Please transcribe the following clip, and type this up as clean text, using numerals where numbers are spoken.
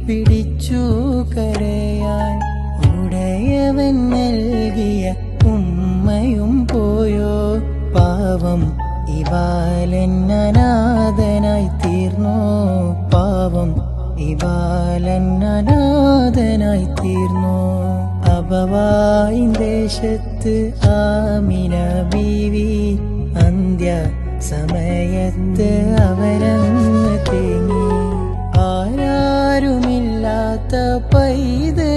പിടിച്ചു കരയാൻ ഉടയവൻ നൽകിയ ഉമ്മയും പോയോ. പാവം ഈ ബാലൻ അനാഥനായി തീർന്നു. പാവം ഈ ബാലൻ അനാഥനായി തീർന്നു. അബവായിൻ ദേശത്ത് ആമിന ബീവി അന്ത്യ സമയത്ത് അവരങ്ങ് തേങ്ങി. ആരാരുമില്ലാത്ത പൈതൽ